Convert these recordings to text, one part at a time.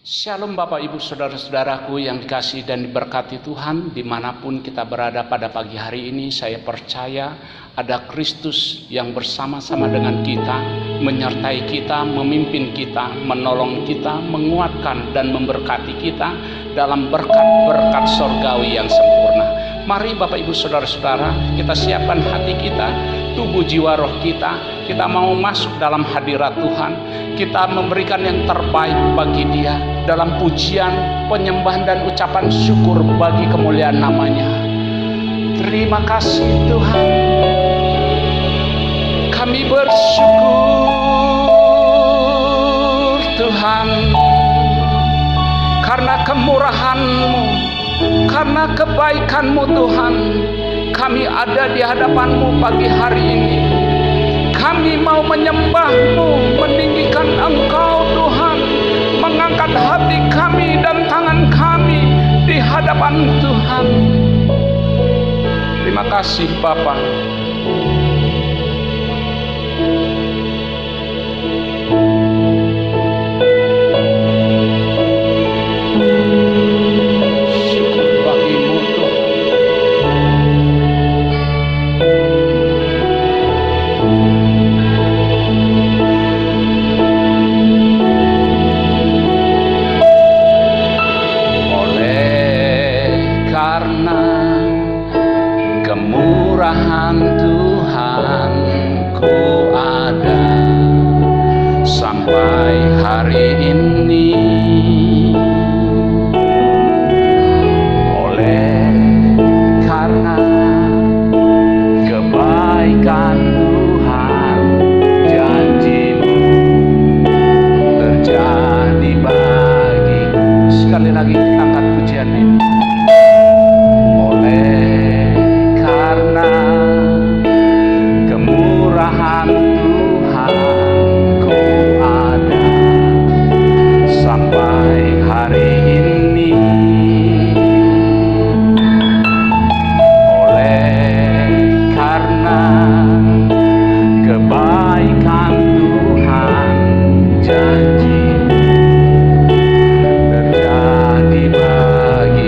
Shalom Bapak Ibu Saudara-saudaraku yang dikasihi dan diberkati Tuhan. Dimanapun kita berada pada pagi hari ini, saya percaya ada Kristus yang bersama-sama dengan kita, menyertai kita, memimpin kita, menolong kita, menguatkan dan memberkati kita dalam berkat-berkat sorgawi yang sempurna. Mari Bapak Ibu Saudara-saudara, kita siapkan hati kita, tubuh jiwa roh kita. Kita mau masuk dalam hadirat Tuhan. Kita memberikan yang terbaik bagi Dia dalam pujian, penyembahan dan ucapan syukur bagi kemuliaan namanya. Terima kasih Tuhan. Kami bersyukur Tuhan, karena kemurahan-Mu, karena kebaikan-Mu Tuhan, kami ada di hadapan-Mu pagi hari ini. Kami mau menyembah-Mu, meninggikan Engkau Tuhan, mengangkat hati kami dan tangan kami di hadapan Tuhan. Terima kasih Bapa. Syukur bagi-Mu Tuhan. Kemurahan Tuhan ku ada sampai hari ini. Oleh karena kebaikan Tuhan, janji-Mu terjadi bagiku. Sekali lagi kita angkat pujian ini. Karena kemurahan Tuhan ku ada sampai hari ini. Oleh karena kebaikan Tuhan, janji terjadi bagi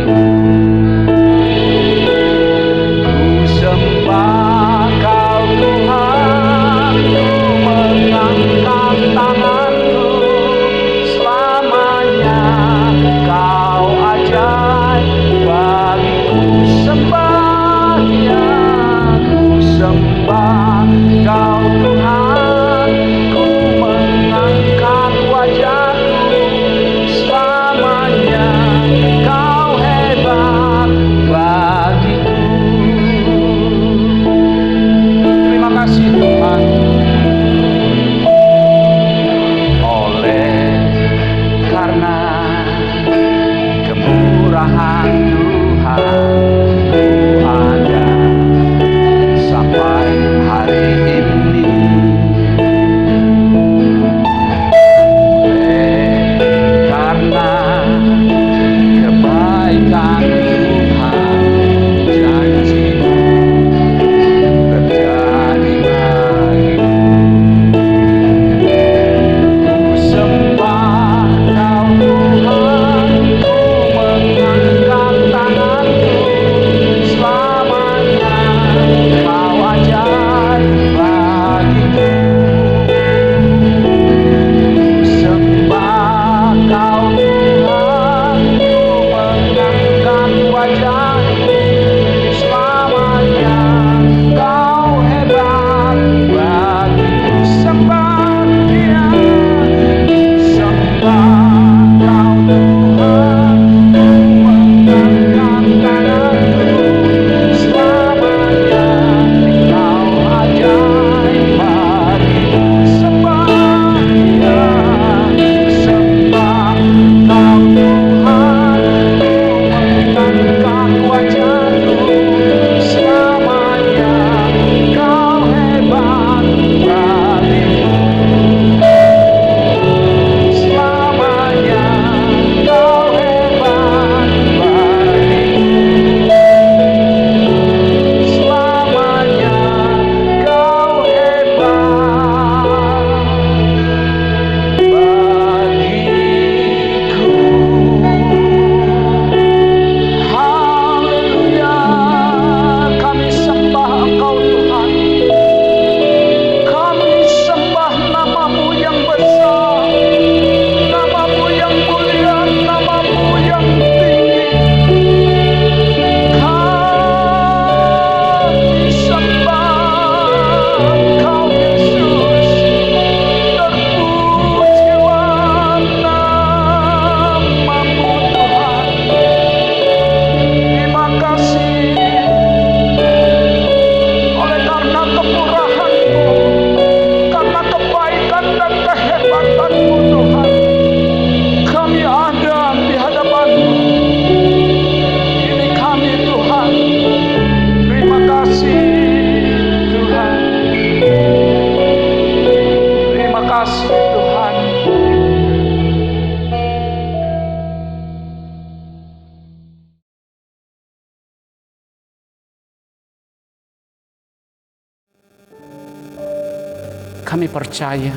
kami percaya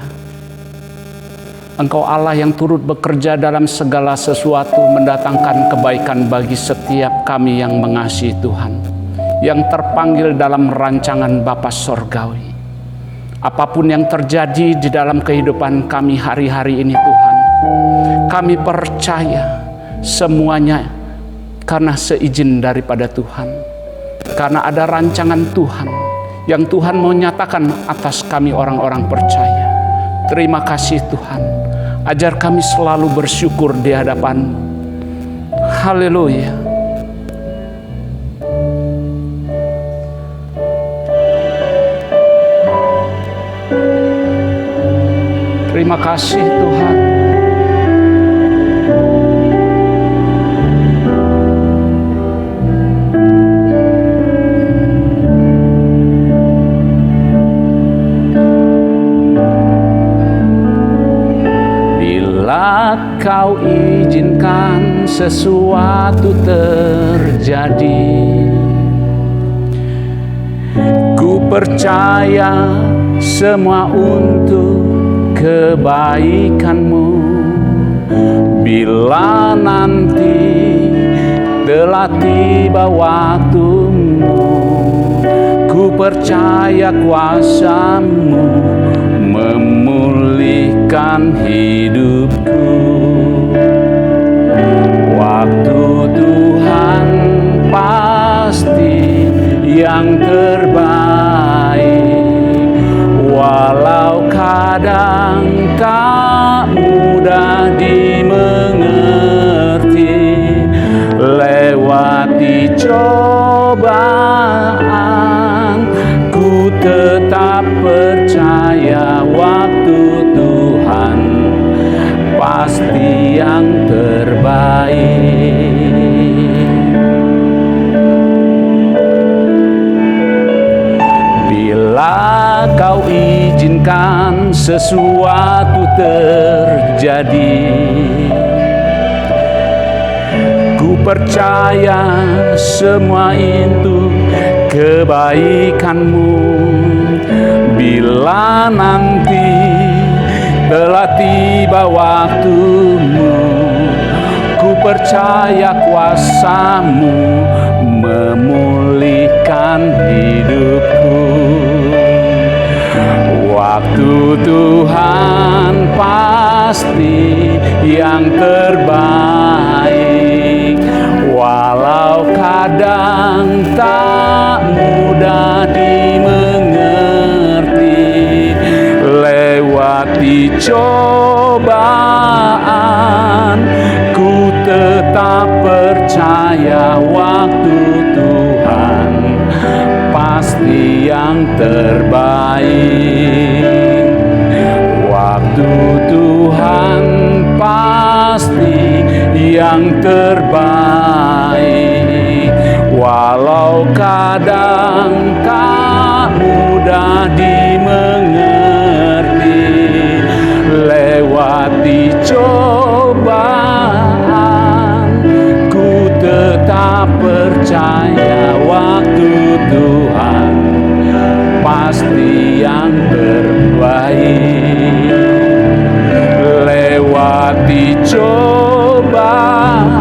Engkau Allah yang turut bekerja dalam segala sesuatu, mendatangkan kebaikan bagi setiap kami yang mengasihi Tuhan, yang terpanggil dalam rancangan Bapa Sorgawi. Apapun yang terjadi di dalam kehidupan kami hari-hari ini Tuhan, kami percaya semuanya karena seizin daripada Tuhan, karena ada rancangan Tuhan yang Tuhan mau nyatakan atas kami orang-orang percaya. Terima kasih Tuhan, ajar kami selalu bersyukur di hadapan-Mu. Haleluya. Terima kasih Tuhan. Kau izinkan sesuatu terjadi, ku percaya semua untuk kebaikan-Mu. Bila nanti telah tiba waktu-Mu, ku percaya kuasa-Mu memulihkan hidupku. Waktu Tuhan pasti yang terbaik, walau kadang tak mudah dimengerti. Lewati cobaan, ku tetap percaya waktu Tuhan pasti yang terbaik. Bila Kau izinkan sesuatu terjadi, ku percaya semua itu kebaikan-Mu. Bila nanti telah tiba waktu-Mu, ku percaya kuasa-Mu memulihkan hidupku. Waktu Tuhan pasti yang terbaik, walau kadang tak mudah dimengerti. Lewati cobaan, ku tetap percaya waktu Tuhan pasti yang terbaik. Waktu Tuhan pasti yang terbaik, walau kadang tak mudah dimengerti. Lewati cobaan, ku tetap percaya waktu Tuhan pasti yang terbaik. Lewati cobaan,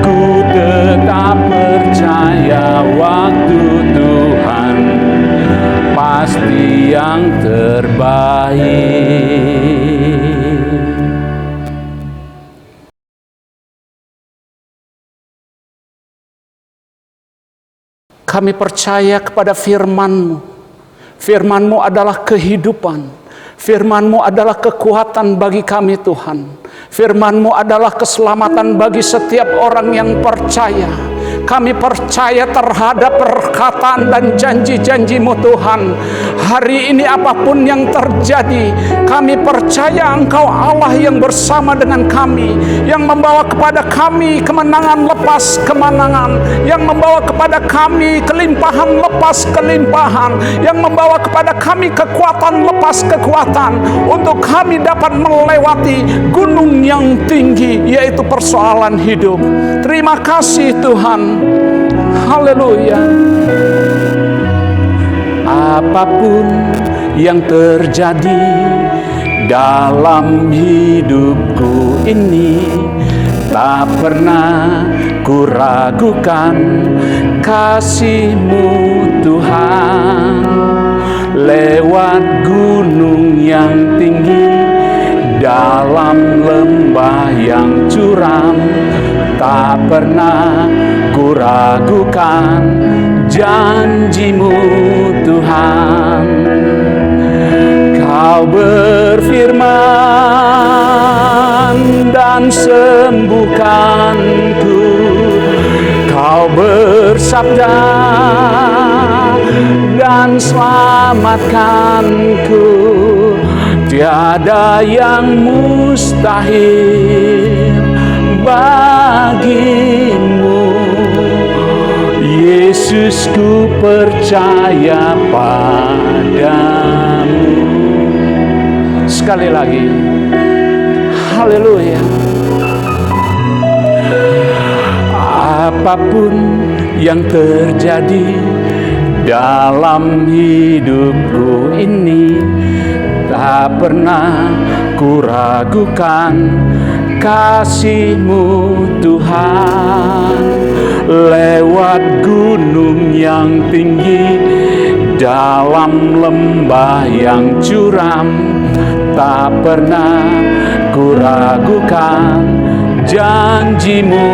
ku tetap percaya waktu Tuhan pasti yang terbaik. Kami percaya kepada firman-Mu. Firman-Mu adalah kehidupan. Firman-Mu adalah kekuatan bagi kami Tuhan. Firman-Mu adalah keselamatan bagi setiap orang yang percaya. Kami percaya terhadap perkataan dan janji-janji-Mu Tuhan. Hari ini apapun yang terjadi, kami percaya Engkau Allah yang bersama dengan kami, yang membawa kepada kami kemenangan lepas kemenangan, yang membawa kepada kami kelimpahan lepas kelimpahan, yang membawa kepada kami kekuatan lepas kekuatan, untuk kami dapat melewati gunung yang tinggi, yaitu persoalan hidup. Terima kasih Tuhan. Haleluya. Apapun yang terjadi dalam hidupku ini, tak pernah ku ragukan kasih-Mu Tuhan. Lewat gunung yang tinggi, dalam lembah yang curam, tak pernah ku ragukan janji-Mu Tuhan. Kau berfirman dan sembuhkanku, Kau bersabda dan selamatkanku. Tiada yang mustahil bagimu, Yesus, ku percaya padamu. Sekali lagi, haleluya. Apapun yang terjadi dalam hidupku ini, tak pernah ku ragukan kasih-Mu Tuhan. Lewat gunung yang tinggi, dalam lembah yang curam, tak pernah ku ragukan janji-Mu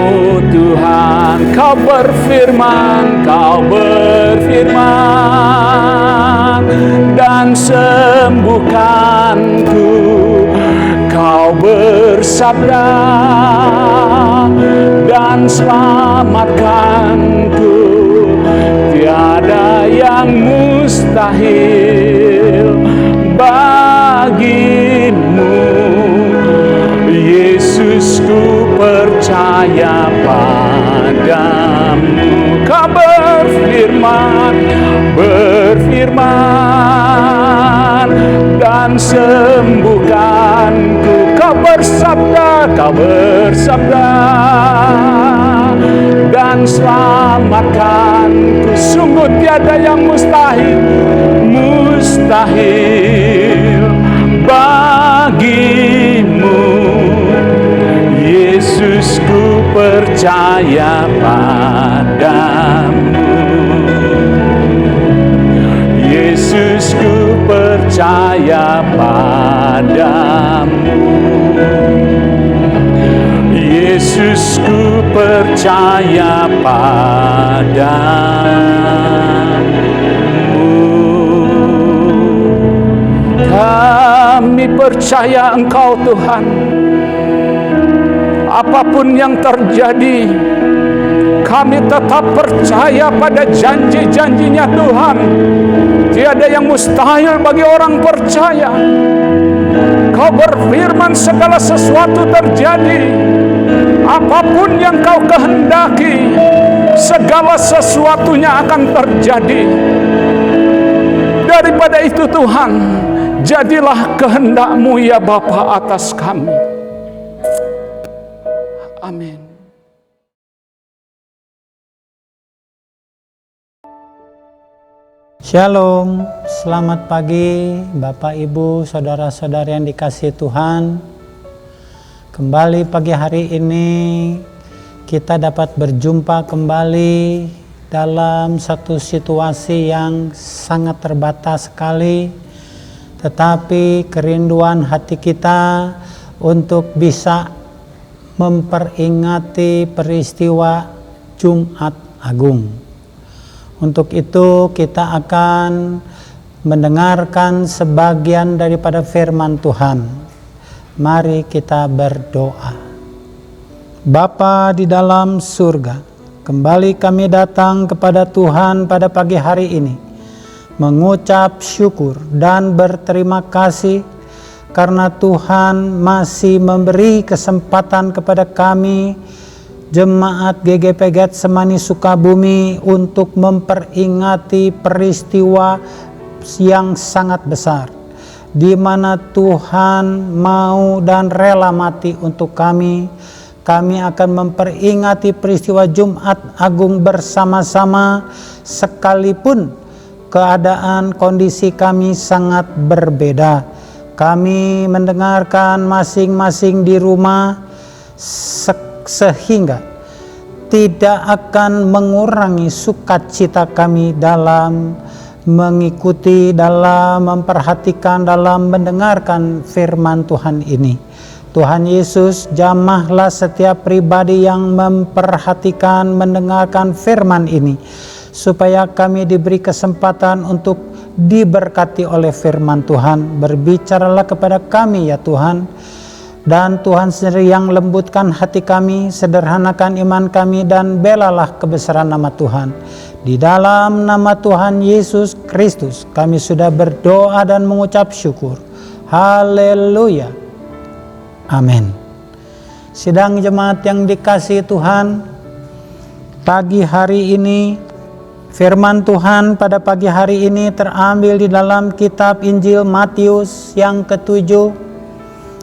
Tuhan. Kau berfirman dan sembuhkanku. Kau bersabda dan selamatkanku. Tiada yang mustahil bagimu, Yesus, ku percaya padamu. Kau berfirman dan sembuhkanku. Kau bersabda dan selamatkanku. Sungguh tiada yang mustahil bagimu, Yesus, ku percaya padamu. Yesus, ku percaya padamu. Yesus, ku percaya padamu. Kami percaya Engkau, Tuhan. Apapun yang terjadi, kami tetap percaya pada janji-janjinya Tuhan. Tiada yang mustahil bagi orang percaya. Kau berfirman segala sesuatu terjadi. Apapun yang Kau kehendaki, segala sesuatunya akan terjadi. Daripada itu Tuhan, jadilah kehendak-Mu ya Bapa atas kami. Amin. Shalom, selamat pagi Bapak Ibu, Saudara-saudara yang dikasihi Tuhan. Kembali pagi hari ini kita dapat berjumpa kembali dalam satu situasi yang sangat terbatas sekali. Tetapi kerinduan hati kita untuk bisa memperingati peristiwa Jumat Agung. Untuk itu kita akan mendengarkan sebagian daripada firman Tuhan. Mari kita berdoa. Bapa di dalam surga, kembali kami datang kepada Tuhan pada pagi hari ini, mengucap syukur dan berterima kasih karena Tuhan masih memberi kesempatan kepada kami Jemaat GGP Getsemani Sukabumi untuk memperingati peristiwa yang sangat besar, di mana Tuhan mau dan rela mati untuk kami. Kami akan memperingati peristiwa Jumat Agung bersama-sama, sekalipun keadaan kondisi kami sangat berbeda. Kami mendengarkan masing-masing di rumah sehingga tidak akan mengurangi sukacita kami dalam mengikuti, dalam memperhatikan, dalam mendengarkan firman Tuhan ini. Tuhan Yesus, jamahlah setiap pribadi yang memperhatikan, mendengarkan firman ini, supaya kami diberi kesempatan untuk diberkati oleh firman Tuhan. Berbicaralah kepada kami ya Tuhan, dan Tuhan sendiri yang lembutkan hati kami, sederhanakan iman kami, dan belalah kebesaran nama Tuhan. Di dalam nama Tuhan Yesus Kristus kami sudah berdoa dan mengucap syukur. Haleluya. Amin. Sidang jemaat yang dikasihi Tuhan, pagi hari ini firman Tuhan pada pagi hari ini terambil di dalam kitab Injil Matius yang ke-7,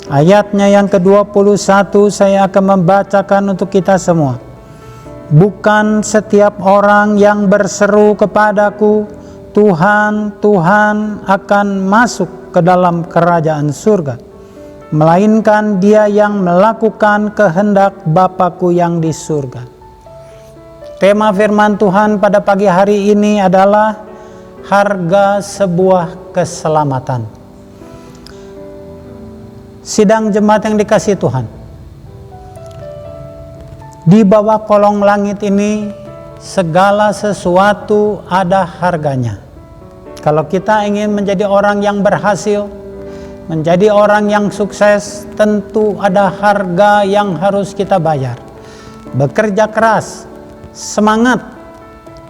ayatnya yang ke-21. Saya akan membacakan untuk kita semua. Bukan setiap orang yang berseru kepadaku, Tuhan, Tuhan, akan masuk ke dalam kerajaan surga, melainkan dia yang melakukan kehendak Bapa-Ku yang di surga. Tema firman Tuhan pada pagi hari ini adalah harga sebuah keselamatan. Sidang jemaat yang dikasihi Tuhan, di bawah kolong langit ini segala sesuatu ada harganya. Kalau kita ingin menjadi orang yang berhasil, menjadi orang yang sukses, tentu ada harga yang harus kita bayar. Bekerja keras, semangat,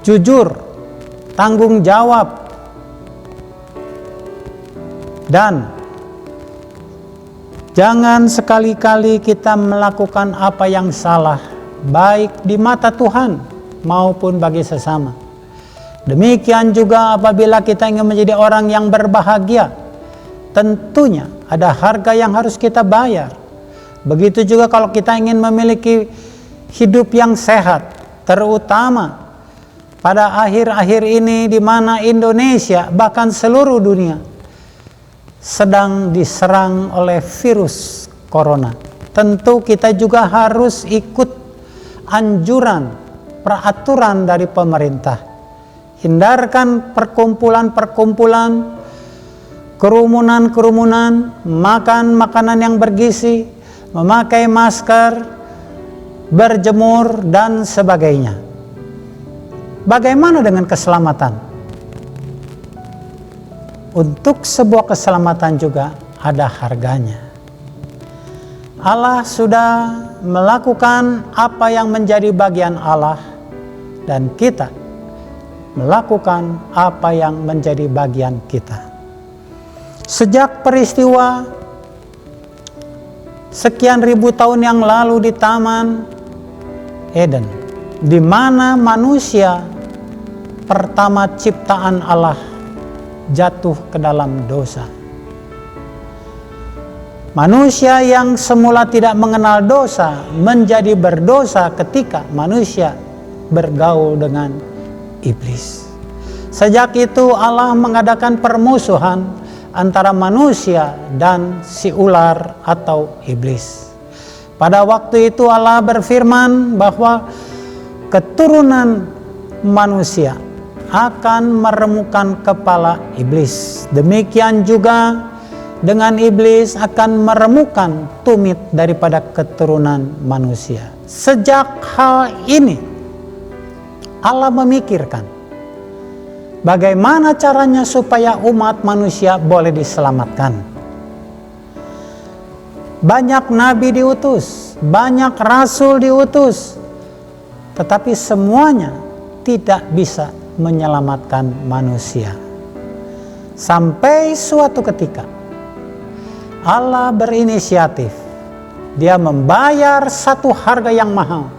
jujur, tanggung jawab, dan jangan sekali-kali kita melakukan apa yang salah, baik di mata Tuhan maupun bagi sesama. Demikian juga apabila kita ingin menjadi orang yang berbahagia, tentunya ada harga yang harus kita bayar. Begitu juga kalau kita ingin memiliki hidup yang sehat, terutama pada akhir-akhir ini di mana Indonesia bahkan seluruh dunia sedang diserang oleh virus corona. Tentu kita juga harus ikut anjuran, peraturan dari pemerintah. Hindarkan perkumpulan-perkumpulan, kerumunan-kerumunan, makan makanan yang bergizi, memakai masker, berjemur, dan sebagainya. Bagaimana dengan keselamatan? Untuk sebuah keselamatan juga ada harganya. Allah sudah melakukan apa yang menjadi bagian Allah, dan kita melakukan apa yang menjadi bagian kita. Sejak peristiwa sekian ribu tahun yang lalu di Taman Eden, di mana manusia pertama ciptaan Allah jatuh ke dalam dosa. Manusia yang semula tidak mengenal dosa menjadi berdosa ketika manusia bergaul dengan iblis. Sejak itu Allah mengadakan permusuhan antara manusia dan si ular atau iblis. Pada waktu itu Allah berfirman bahwa keturunan manusia akan meremukkan kepala iblis. Demikian juga dengan iblis akan meremukkan tumit daripada keturunan manusia. Sejak hal ini Allah memikirkan bagaimana caranya supaya umat manusia boleh diselamatkan. Banyak nabi diutus, banyak rasul diutus, tetapi semuanya tidak bisa menyelamatkan manusia. Sampai suatu ketika Allah berinisiatif. Dia membayar satu harga yang mahal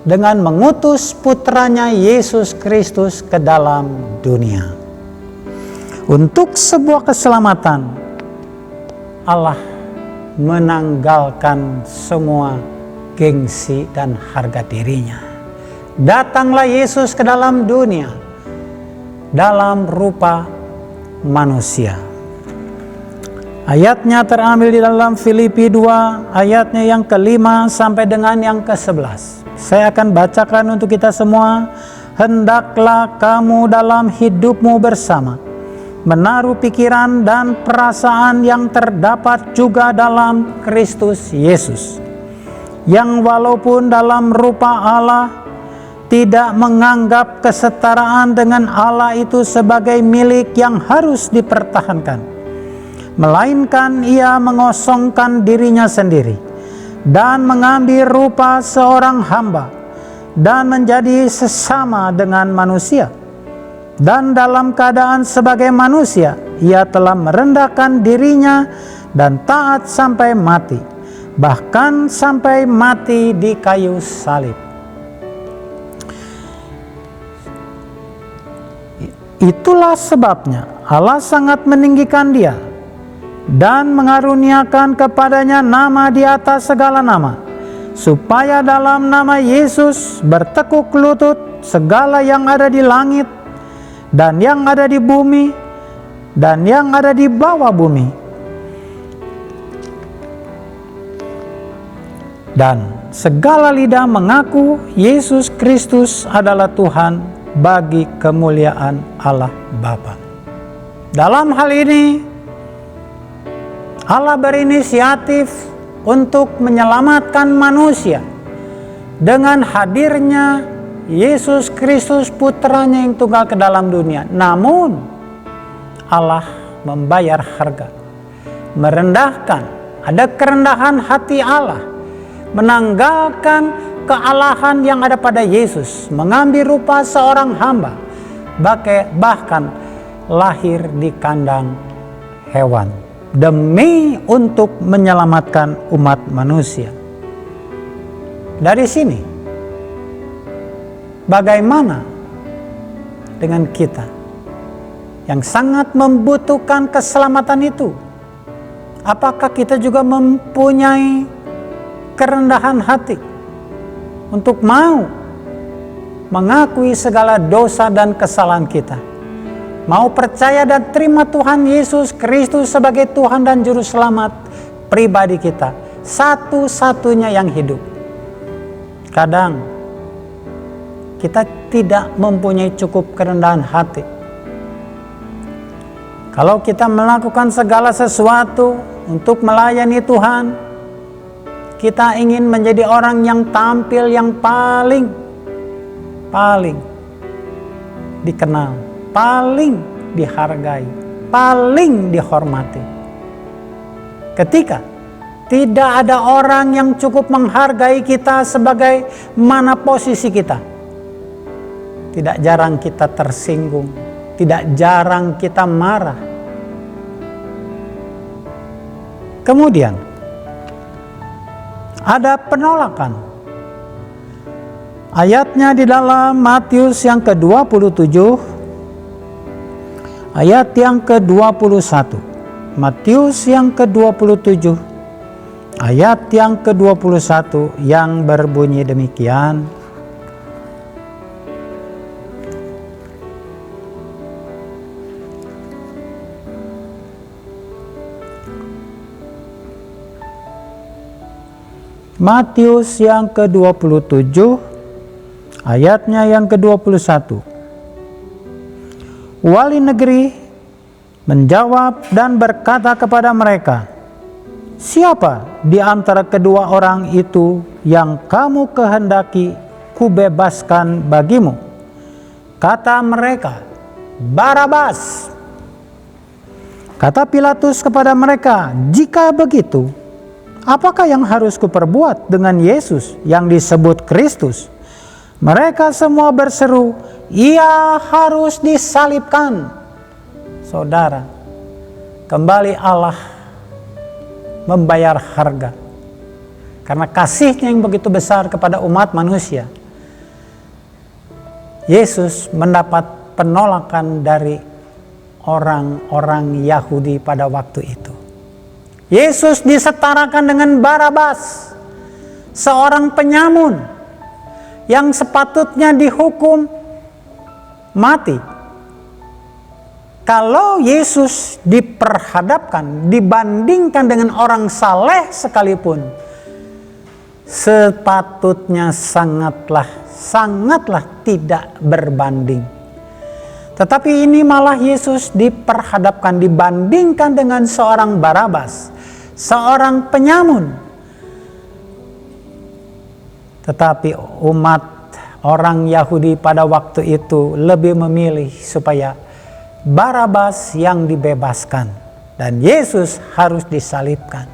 dengan mengutus putranya Yesus Kristus ke dalam dunia. Untuk sebuah keselamatan, Allah menanggalkan semua gengsi dan harga dirinya. Datanglah Yesus ke dalam dunia dalam rupa manusia. Ayatnya terambil di dalam Filipi 2 ayatnya yang ke-5 sampai dengan yang ke-11. Saya akan bacakan untuk kita semua. Hendaklah kamu dalam hidupmu bersama menaruh pikiran dan perasaan yang terdapat juga dalam Kristus Yesus, yang walaupun dalam rupa Allah tidak menganggap kesetaraan dengan Allah itu sebagai milik yang harus dipertahankan, melainkan ia mengosongkan dirinya sendiri dan mengambil rupa seorang hamba dan menjadi sesama dengan manusia. Dan dalam keadaan sebagai manusia, ia telah merendahkan dirinya dan taat sampai mati, bahkan sampai mati di kayu salib. Itulah sebabnya Allah sangat meninggikan dia dan mengaruniakan kepadanya nama di atas segala nama, supaya dalam nama Yesus bertekuk lutut segala yang ada di langit dan yang ada di bumi dan yang ada di bawah bumi, dan segala lidah mengaku Yesus Kristus adalah Tuhan, bagi kemuliaan Allah Bapa. Dalam hal ini Allah berinisiatif untuk menyelamatkan manusia dengan hadirnya Yesus Kristus, putranya yang tunggal ke dalam dunia. Namun Allah membayar harga, merendahkan, ada kerendahan hati Allah, menanggalkan kealahan yang ada pada Yesus, mengambil rupa seorang hamba, bahkan lahir di kandang hewan demi untuk menyelamatkan umat manusia. Dari sini, bagaimana dengan kita yang sangat membutuhkan keselamatan itu? Apakah kita juga mempunyai kerendahan hati untuk mau mengakui segala dosa dan kesalahan kita, mau percaya dan terima Tuhan Yesus Kristus sebagai Tuhan dan Juru Selamat pribadi kita, satu-satunya yang hidup? Kadang kita tidak mempunyai cukup kerendahan hati. Kalau kita melakukan segala sesuatu untuk melayani Tuhan, kita ingin menjadi orang yang tampil yang paling dikenal, paling dihargai, paling dihormati. Ketika tidak ada orang yang cukup menghargai kita sebagai mana posisi kita, tidak jarang kita tersinggung, tidak jarang kita marah. Kemudian ada penolakan. Ayatnya di dalam Matius yang ke-27, ayat yang ke-21. Matius yang ke-27, ayat yang ke-21 yang berbunyi demikian. Matius yang ke-27 ayatnya yang ke-21. Wali negeri menjawab dan berkata kepada mereka, "Siapa di antara kedua orang itu yang kamu kehendaki kubebaskan bagimu?" Kata mereka, "Barabas." Kata Pilatus kepada mereka, "Jika begitu, apakah yang harus kuperbuat dengan Yesus yang disebut Kristus?" Mereka semua berseru, "Ia harus disalibkan." Saudara, kembali Allah membayar harga karena kasih-Nya yang begitu besar kepada umat manusia. Yesus mendapat penolakan dari orang-orang Yahudi pada waktu itu. Yesus disetarakan dengan Barabas, seorang penyamun yang sepatutnya dihukum mati Kalau Yesus diperhadapkan, dibandingkan dengan orang saleh sekalipun, sepatutnya sangatlah tidak berbanding. Tetapi ini malah Yesus diperhadapkan, dibandingkan dengan seorang Barabas, seorang penyamun. Tetapi umat orang Yahudi pada waktu itu lebih memilih supaya Barabas yang dibebaskan dan Yesus harus disalibkan.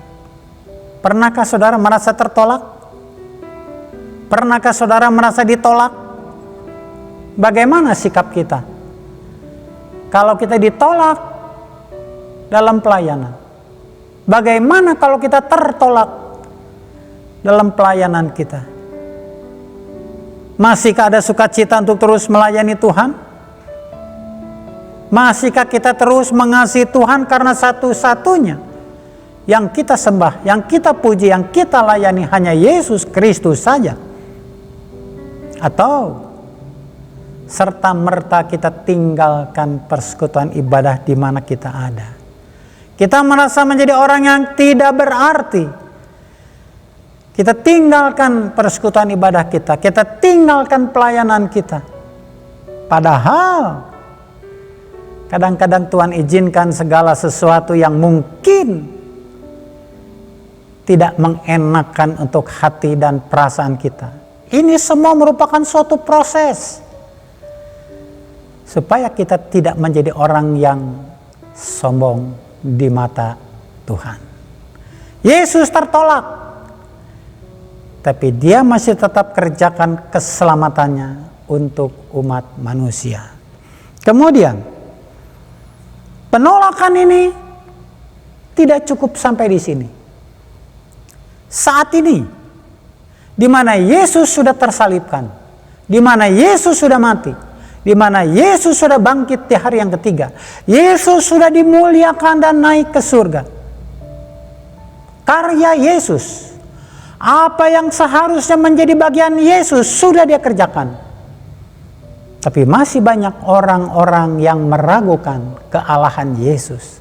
Pernahkah saudara merasa tertolak? Pernahkah saudara merasa ditolak? Bagaimana sikap kita kalau kita ditolak dalam pelayanan? Bagaimana kalau kita tertolak dalam pelayanan kita? Masihkah ada sukacita untuk terus melayani Tuhan? Masihkah kita terus mengasihi Tuhan karena satu-satunya yang kita sembah, yang kita puji, yang kita layani hanya Yesus Kristus saja? Atau serta-merta kita tinggalkan persekutuan ibadah di mana kita ada? Kita merasa menjadi orang yang tidak berarti. Kita tinggalkan persekutuan ibadah kita tinggalkan pelayanan kita. Padahal kadang-kadang Tuhan izinkan segala sesuatu yang mungkin tidak mengenakan untuk hati dan perasaan kita. Ini semua merupakan suatu proses supaya kita tidak menjadi orang yang sombong di mata Tuhan. Yesus tertolak, tapi dia masih tetap kerjakan keselamatannya untuk umat manusia. Kemudian penolakan ini tidak cukup sampai di sini. Saat ini, di mana Yesus sudah tersalibkan, di mana Yesus sudah mati, di mana Yesus sudah bangkit di hari yang ketiga, Yesus sudah dimuliakan dan naik ke surga. Karya Yesus, apa yang seharusnya menjadi bagian Yesus sudah dia kerjakan. Tapi masih banyak orang-orang yang meragukan kealahan Yesus.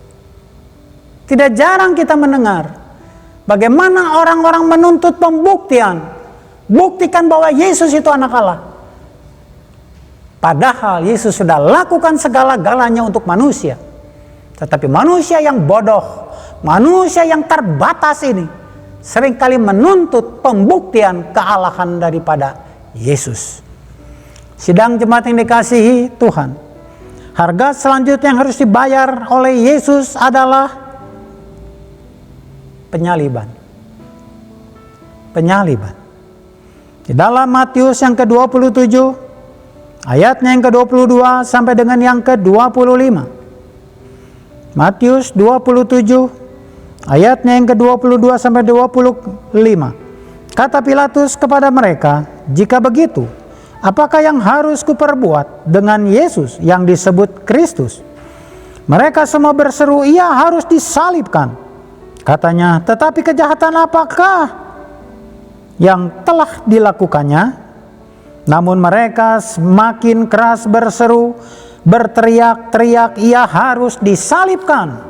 Tidak jarang kita mendengar bagaimana orang-orang menuntut pembuktian. Buktikan bahwa Yesus itu anak Allah. Padahal Yesus sudah lakukan segala-galanya untuk manusia. Tetapi manusia yang bodoh, manusia yang terbatas ini seringkali menuntut pembuktian kealahan daripada Yesus. Sidang jemaat yang dikasihi Tuhan, harga selanjutnya yang harus dibayar oleh Yesus adalah penyaliban. Penyaliban. Di dalam Matius yang ke-27, ayatnya yang ke-22 sampai dengan yang ke-25. Matius 27, ayatnya yang ke-22 sampai 25. Kata Pilatus kepada mereka, "Jika begitu, apakah yang harus kuperbuat dengan Yesus yang disebut Kristus?" Mereka semua berseru, "Ia harus disalibkan." Katanya, "Tetapi kejahatan apakah yang telah dilakukannya?" Namun mereka semakin keras berseru, berteriak-teriak, "Ia harus disalibkan."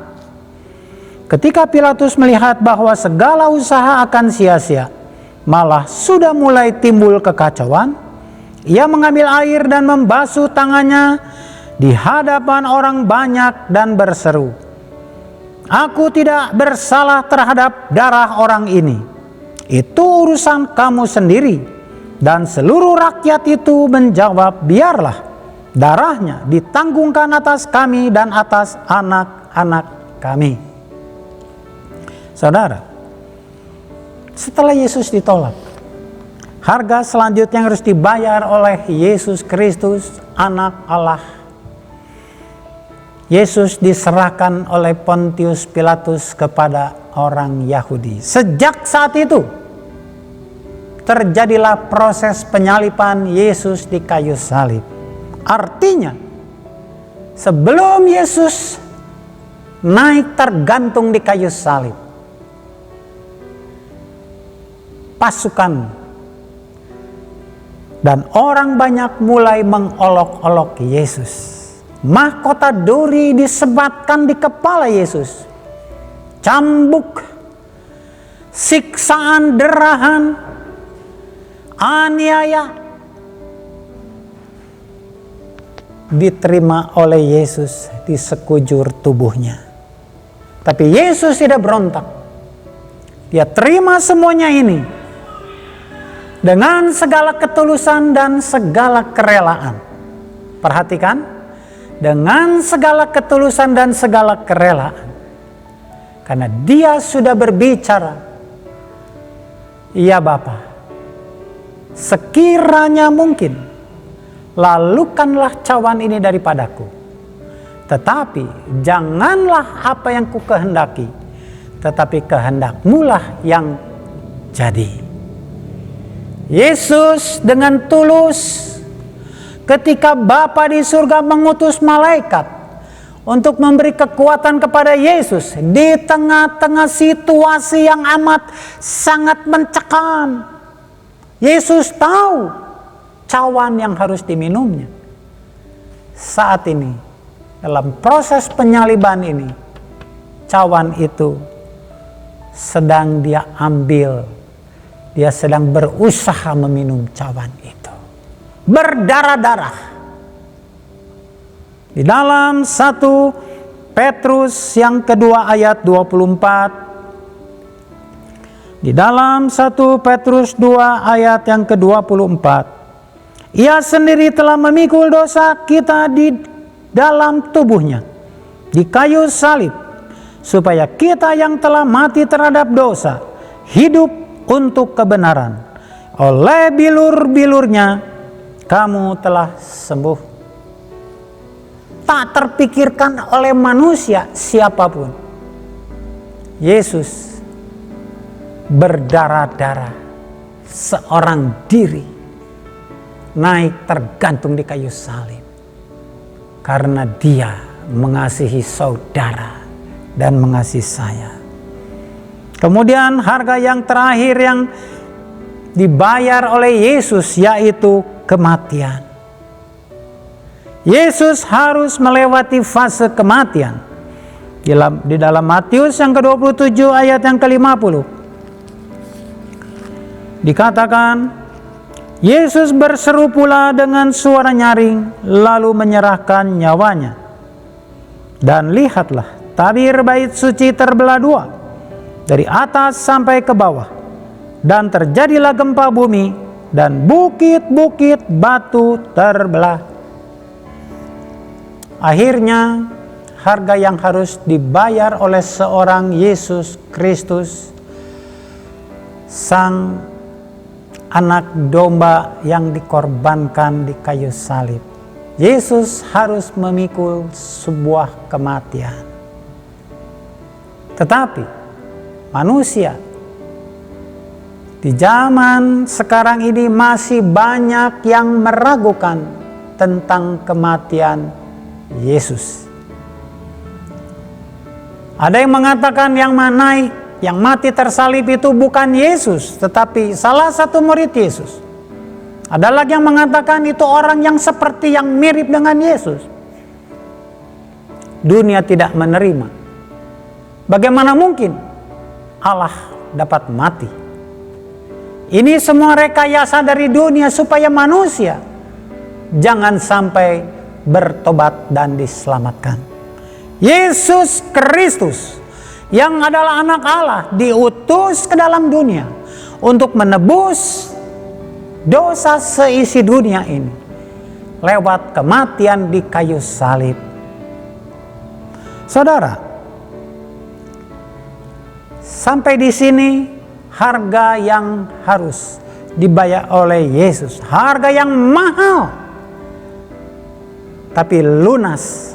Ketika Pilatus melihat bahwa segala usaha akan sia-sia, malah sudah mulai timbul kekacauan, ia mengambil air dan membasuh tangannya di hadapan orang banyak dan berseru, "Aku tidak bersalah terhadap darah orang ini. Itu urusan kamu sendiri." Dan seluruh rakyat itu menjawab, "Biarlah darahnya ditanggungkan atas kami dan atas anak-anak kami." Saudara, setelah Yesus ditolak, harga selanjutnya yang harus dibayar oleh Yesus Kristus, anak Allah. Yesus diserahkan oleh Pontius Pilatus kepada orang Yahudi. Sejak saat itu, terjadilah proses penyaliban Yesus di kayu salib. Artinya, sebelum Yesus naik tergantung di kayu salib, pasukan dan orang banyak mulai mengolok-olok Yesus. Mahkota duri disebatkan di kepala Yesus. Cambuk, siksaan, derahan, aniaya diterima oleh Yesus di sekujur tubuhnya. Tapi Yesus tidak berontak. Dia terima semuanya ini dengan segala ketulusan dan segala kerelaan. Perhatikan, dengan segala ketulusan dan segala kerelaan. Karena dia sudah berbicara, "Ya Bapa, sekiranya mungkin, lalukanlah cawan ini daripadaku. Tetapi janganlah apa yang kukehendaki, tetapi kehendak-Mu-lah yang jadi." Yesus dengan tulus ketika Bapa di surga mengutus malaikat untuk memberi kekuatan kepada Yesus di tengah-tengah situasi yang amat sangat mencekam. Yesus tahu cawan yang harus diminumnya. Saat ini, dalam proses penyaliban ini, cawan itu sedang dia ambil. Dia sedang berusaha meminum cawan itu. Berdarah-darah. Di dalam 1 Petrus yang kedua ayat 24. Di dalam 1 Petrus 2 ayat yang ke-24. Ia sendiri telah memikul dosa kita di dalam tubuhnya, di kayu salib, supaya kita yang telah mati terhadap dosa, hidup untuk kebenaran. Oleh bilur-bilurnya, kamu telah sembuh. Tak terpikirkan oleh manusia siapapun. Yesus berdarah-darah seorang diri naik tergantung di kayu salib. Karena dia mengasihi saudara dan mengasihi saya. Kemudian harga yang terakhir yang dibayar oleh Yesus yaitu kematian. Yesus harus melewati fase kematian. Di dalam Matius yang ke-27 ayat yang ke-50. Dikatakan, Yesus berseru pula dengan suara nyaring, lalu menyerahkan nyawanya. Dan lihatlah, tabir bait suci terbelah dua, dari atas sampai ke bawah. Dan terjadilah gempa bumi, dan bukit-bukit batu terbelah. Akhirnya, harga yang harus dibayar oleh seorang Yesus Kristus, Sang Anak Domba yang dikorbankan di kayu salib. Yesus harus memikul sebuah kematian. Tetapi manusia di zaman sekarang ini masih banyak yang meragukan tentang kematian Yesus. Ada yang mengatakan yang mati tersalib itu bukan Yesus, tetapi salah satu murid Yesus. Ada lagi yang mengatakan itu orang yang seperti yang mirip dengan Yesus. Dunia tidak menerima. Bagaimana mungkin Allah dapat mati? Ini semua rekayasa dari dunia supaya manusia jangan sampai bertobat dan diselamatkan. Yesus Kristus yang adalah anak Allah diutus ke dalam dunia untuk menebus dosa seisi dunia ini lewat kematian di kayu salib. Saudara, sampai di sini harga yang harus dibayar oleh Yesus, harga yang mahal. Tapi lunas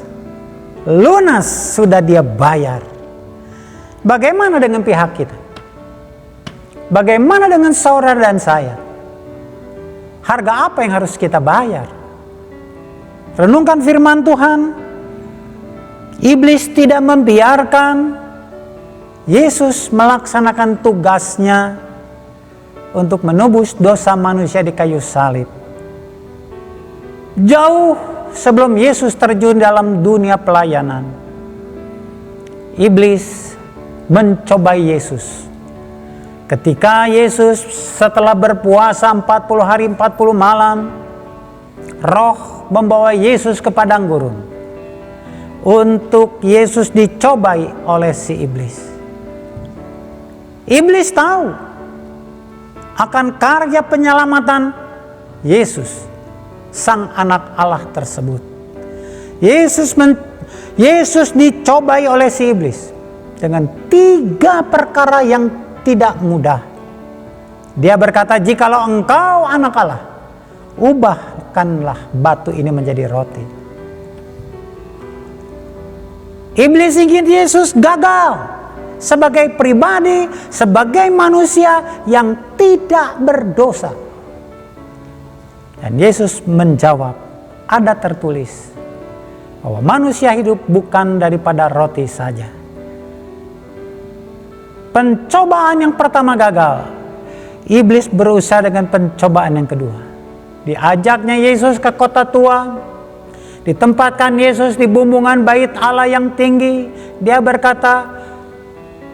sudah dia bayar. Bagaimana dengan pihak kita? Bagaimana dengan saudara dan saya? Harga apa yang harus kita bayar? Renungkan firman Tuhan. Iblis tidak membiarkan Yesus melaksanakan tugasnya untuk menebus dosa manusia di kayu salib. Jauh sebelum Yesus terjun dalam dunia pelayanan, iblis mencobai Yesus. Ketika Yesus setelah berpuasa 40 hari 40 malam, Roh membawa Yesus ke padang gurun untuk Yesus dicobai oleh si iblis. Iblis tahu akan karya penyelamatan Yesus, Sang Anak Allah tersebut. Yesus dicobai oleh si iblis dengan 3 perkara yang tidak mudah. Dia berkata, "Jikalau engkau Anak Allah, ubahkanlah batu ini menjadi roti." Iblis ingin Yesus gagal sebagai pribadi, sebagai manusia yang tidak berdosa. Dan Yesus menjawab, ada tertulis bahwa manusia hidup bukan daripada roti saja. Pencobaan yang pertama gagal. Iblis berusaha dengan pencobaan yang kedua. Diajaknya Yesus ke kota tua, ditempatkan Yesus di bumbungan bait Allah yang tinggi. Dia berkata,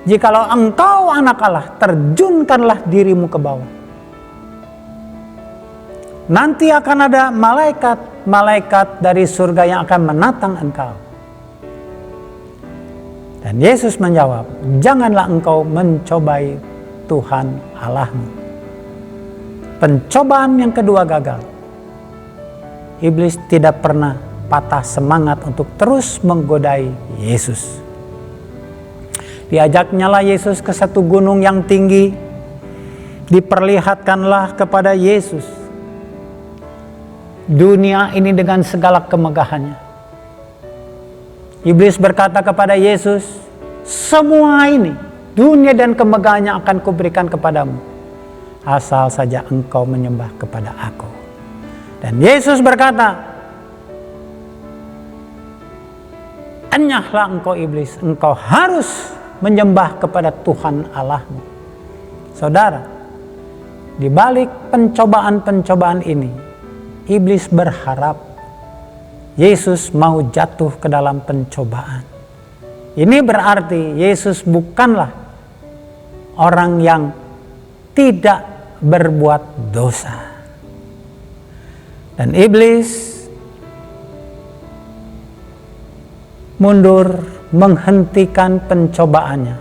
"Jikalau engkau Anak Allah, terjunkanlah dirimu ke bawah. Nanti akan ada malaikat dari surga yang akan menatang engkau." Dan Yesus menjawab, "Janganlah engkau mencobai Tuhan Allahmu." Pencobaan yang kedua gagal. Iblis tidak pernah patah semangat untuk terus menggodai Yesus. Diajaknyalah Yesus ke satu gunung yang tinggi. Diperlihatkanlah kepada Yesus dunia ini dengan segala kemegahannya. Iblis berkata kepada Yesus, "Semua ini, dunia dan kemegahannya akan kuberikan kepadamu, asal saja engkau menyembah kepada aku." Dan Yesus berkata, "Enyahlah engkau iblis, engkau harus menyembah kepada Tuhan Allahmu." Saudara, di balik pencobaan-pencobaan ini, iblis berharap Yesus mau jatuh ke dalam pencobaan. Ini berarti Yesus bukanlah orang yang tidak berbuat dosa. Dan iblis mundur menghentikan pencobaannya.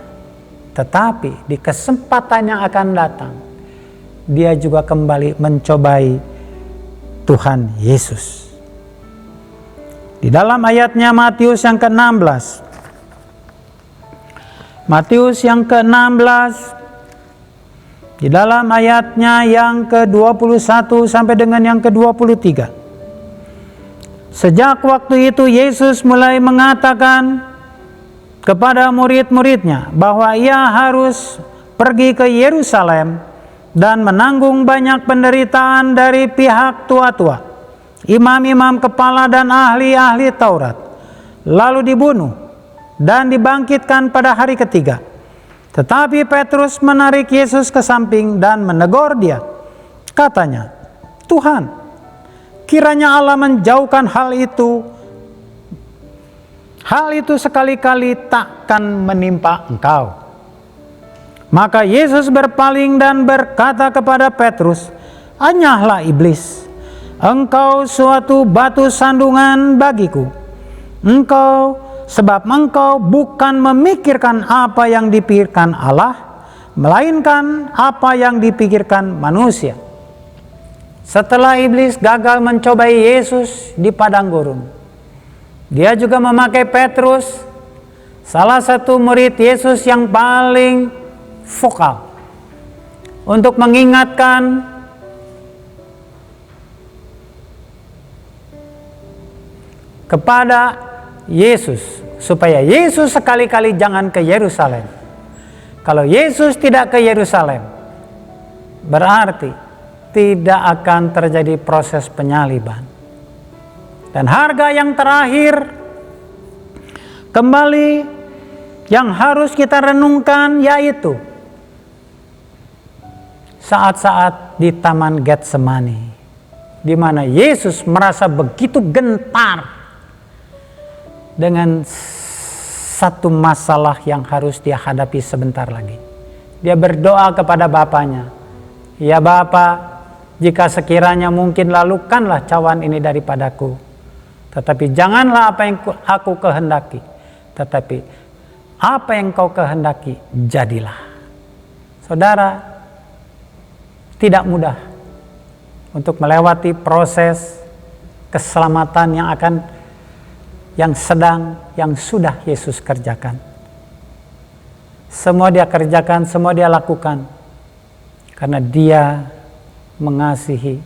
Tetapi di kesempatan yang akan datang, dia juga kembali mencobai Tuhan Yesus. Di dalam ayatnya Matius yang ke-16. Matius yang ke-16 di dalam ayatnya yang ke-21 sampai dengan yang ke-23. Sejak waktu itu Yesus mulai mengatakan kepada murid-muridnya bahwa ia harus pergi ke Yerusalem dan menanggung banyak penderitaan dari pihak tua-tua, imam-imam kepala dan ahli-ahli Taurat, lalu dibunuh dan dibangkitkan pada hari ketiga. Tetapi Petrus menarik Yesus ke samping dan menegur dia. Katanya, "Tuhan, kiranya Allah menjauhkan hal itu. Hal itu sekali-kali takkan menimpa engkau." Maka Yesus berpaling dan berkata kepada Petrus, "Enyahlah iblis. Engkau suatu batu sandungan bagiku. Sebab engkau bukan memikirkan apa yang dipikirkan Allah, melainkan apa yang dipikirkan manusia." Setelah iblis gagal mencobai Yesus di padang gurun, dia juga memakai Petrus, salah satu murid Yesus yang paling vokal, untuk mengingatkan kepada Yesus supaya Yesus sekali-kali jangan ke Yerusalem. Kalau Yesus tidak ke Yerusalem, berarti tidak akan terjadi proses penyaliban. Dan harga yang terakhir kembali yang harus kita renungkan, yaitu saat-saat di Taman Getsemani. di mana Yesus merasa begitu gentar dengan satu masalah yang harus dia hadapi sebentar lagi. Dia berdoa kepada Bapanya, "Ya Bapa, jika sekiranya mungkin lalukanlah cawan ini daripadaku. Tetapi janganlah apa yang aku kehendaki, tetapi apa yang kau kehendaki jadilah." Saudara, tidak mudah untuk melewati proses keselamatan yang sudah Yesus kerjakan. Semua dia kerjakan, semua dia lakukan, karena dia mengasihi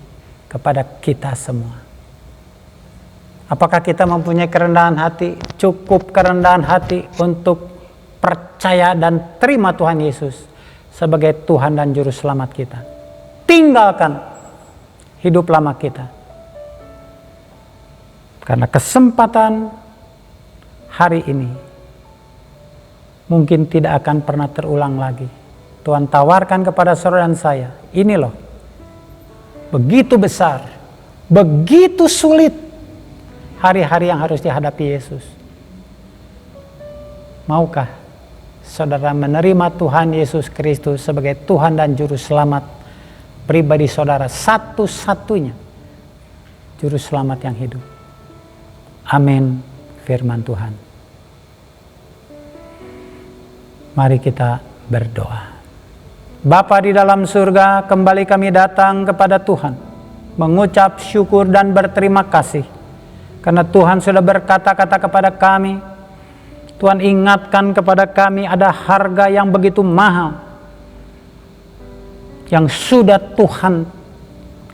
kepada kita semua. Apakah kita mempunyai kerendahan hati? Cukup kerendahan hati untuk percaya dan terima Tuhan Yesus sebagai Tuhan dan Juru Selamat kita. Tinggalkan hidup lama kita. Karena kesempatan hari ini mungkin tidak akan pernah terulang lagi. Tuhan tawarkan kepada saudara dan saya, ini loh, begitu besar, begitu sulit hari-hari yang harus dihadapi Yesus. Maukah saudara menerima Tuhan Yesus Kristus sebagai Tuhan dan Juru Selamat pribadi saudara, satu-satunya Juru Selamat yang hidup? Amin, firman Tuhan. Mari kita berdoa. Bapa di dalam surga, kembali kami datang kepada Tuhan, mengucap syukur dan berterima kasih, karena Tuhan sudah berkata-kata kepada kami. Tuhan ingatkan kepada kami ada harga yang begitu mahal, yang sudah Tuhan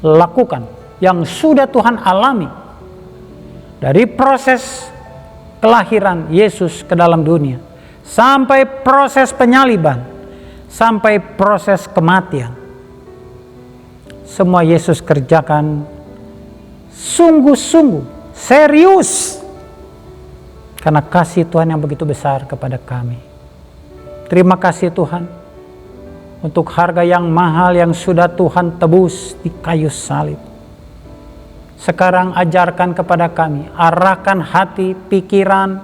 lakukan, yang sudah Tuhan alami. Dari proses kelahiran Yesus ke dalam dunia, sampai proses penyaliban, sampai proses kematian. Semua Yesus kerjakan sungguh-sungguh, serius, karena kasih Tuhan yang begitu besar kepada kami. Terima kasih Tuhan untuk harga yang mahal yang sudah Tuhan tebus di kayu salib. Sekarang ajarkan kepada kami, arahkan hati, pikiran,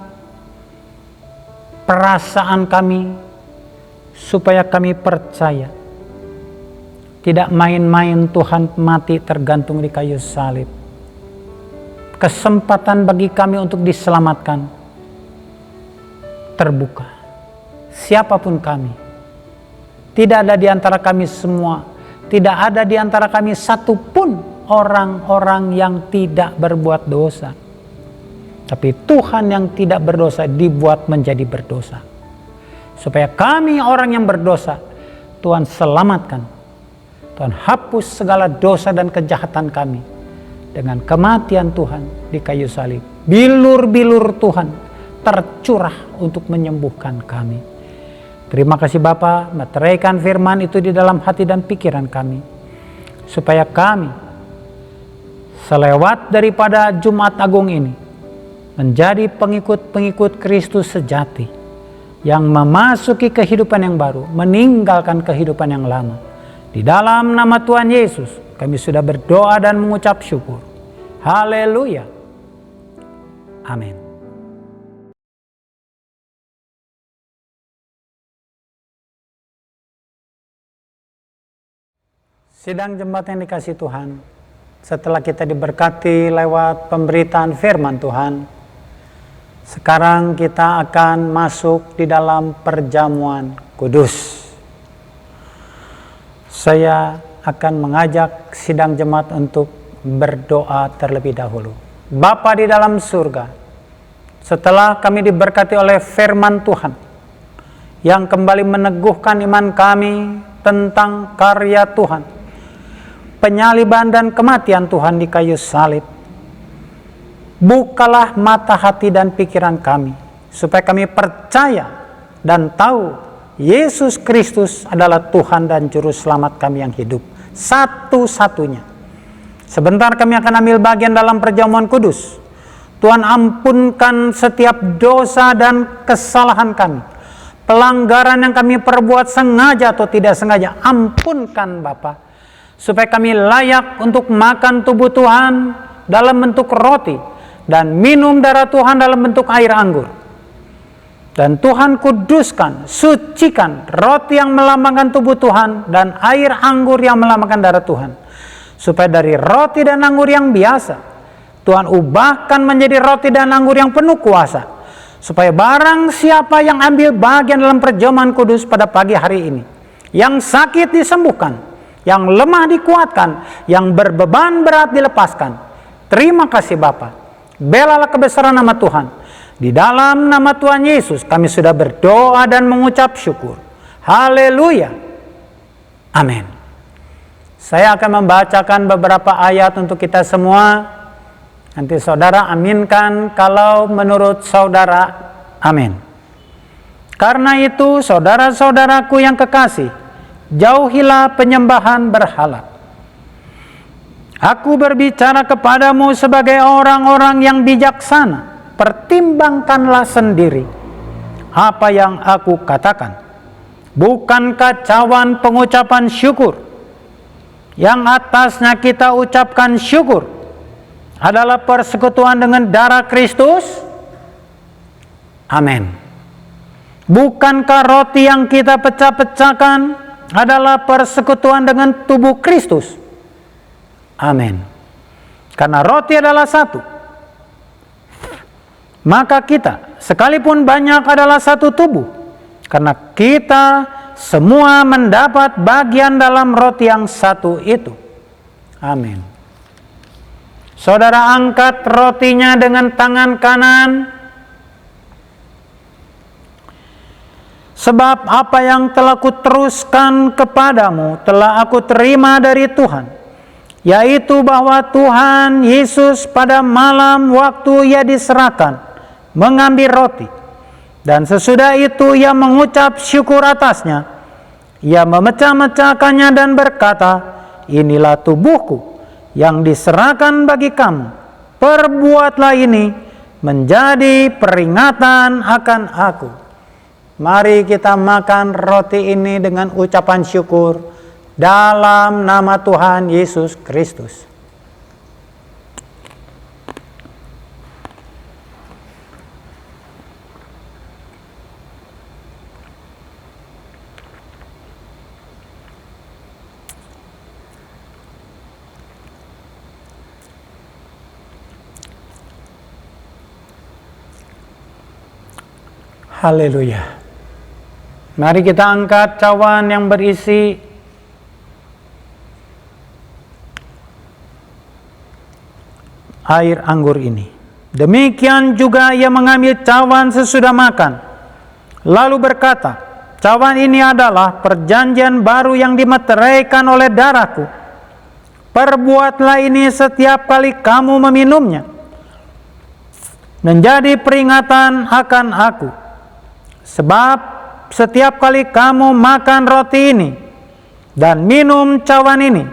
perasaan kami, supaya kami percaya. Tidak main-main Tuhan mati tergantung di kayu salib. Kesempatan bagi kami untuk diselamatkan terbuka. Siapapun kami, tidak ada di antara kami semua, tidak ada di antara kami satupun orang-orang yang tidak berbuat dosa. Tapi Tuhan yang tidak berdosa dibuat menjadi berdosa. Supaya kami orang yang berdosa, Tuhan selamatkan. Tuhan hapus segala dosa dan kejahatan kami dengan kematian Tuhan di kayu salib. Bilur-bilur Tuhan tercurah untuk menyembuhkan kami. Terima kasih Bapa, meteraikan firman itu di dalam hati dan pikiran kami, supaya kami selewat daripada Jumat Agung ini menjadi pengikut-pengikut Kristus sejati yang memasuki kehidupan yang baru, meninggalkan kehidupan yang lama. Di dalam nama Tuhan Yesus kami sudah berdoa dan mengucap syukur. Haleluya. Amin. Sidang jemaat yang dikasihi Tuhan, setelah kita diberkati lewat pemberitaan firman Tuhan, sekarang kita akan masuk di dalam perjamuan kudus. Saya akan mengajak sidang jemaat untuk berdoa terlebih dahulu. Bapa di dalam surga, setelah kami diberkati oleh firman Tuhan yang kembali meneguhkan iman kami tentang karya Tuhan, penyaliban dan kematian Tuhan di kayu salib, bukalah mata hati dan pikiran kami, supaya kami percaya dan tahu Yesus Kristus adalah Tuhan dan Juru Selamat kami yang hidup, satu-satunya. Sebentar kami akan ambil bagian dalam perjamuan kudus. Tuhan ampunkan setiap dosa dan kesalahan kami, pelanggaran yang kami perbuat sengaja atau tidak sengaja, ampunkan Bapa. supaya kami layak untuk makan tubuh Tuhan dalam bentuk roti dan minum darah Tuhan dalam bentuk air anggur. Dan Tuhan kuduskan, sucikan roti yang melambangkan tubuh Tuhan dan air anggur yang melambangkan darah Tuhan. Supaya dari roti dan anggur yang biasa, Tuhan ubahkan menjadi roti dan anggur yang penuh kuasa. Supaya barang siapa yang ambil bagian dalam perjamuan kudus pada pagi hari ini, yang sakit disembuhkan, yang lemah dikuatkan, yang berbeban berat dilepaskan. Terima kasih Bapa. Belalah kebesaran nama Tuhan. Di dalam nama Tuhan Yesus kami sudah berdoa dan mengucap syukur. Haleluya. Amin. Saya akan membacakan beberapa ayat untuk kita semua. Nanti saudara aminkan kalau menurut saudara. Amin. Karena itu saudara-saudaraku yang kekasih, jauhilah penyembahan berhala. Aku berbicara kepadamu sebagai orang-orang yang bijaksana. Pertimbangkanlah sendiri apa yang aku katakan. Bukankah cawan pengucapan syukur yang atasnya kita ucapkan syukur adalah persekutuan dengan darah Kristus? Amin. Bukankah roti yang kita pecah-pecahkan adalah persekutuan dengan tubuh Kristus? Amin. Karena roti adalah satu, maka kita sekalipun banyak adalah satu tubuh, karena kita semua mendapat bagian dalam roti yang satu itu. Amin. Saudara angkat rotinya dengan tangan kanan, sebab apa yang telah kuteruskan kepadamu telah aku terima dari Tuhan, yaitu bahwa Tuhan Yesus pada malam waktu ia diserahkan mengambil roti, dan sesudah itu ia mengucap syukur atasnya. Ia memecah-mecahkannya dan berkata, inilah tubuhku yang diserahkan bagi kamu. Perbuatlah ini menjadi peringatan akan aku. Mari kita makan roti ini dengan ucapan syukur dalam nama Tuhan Yesus Kristus. Haleluya. Mari kita angkat cawan yang berisi air anggur ini. Demikian juga ia mengambil cawan sesudah makan, lalu berkata, cawan ini adalah perjanjian baru yang dimeteraikan oleh darahku. Perbuatlah ini setiap kali kamu meminumnya, menjadi peringatan akan aku. Sebab setiap kali kamu makan roti ini dan minum cawan ini,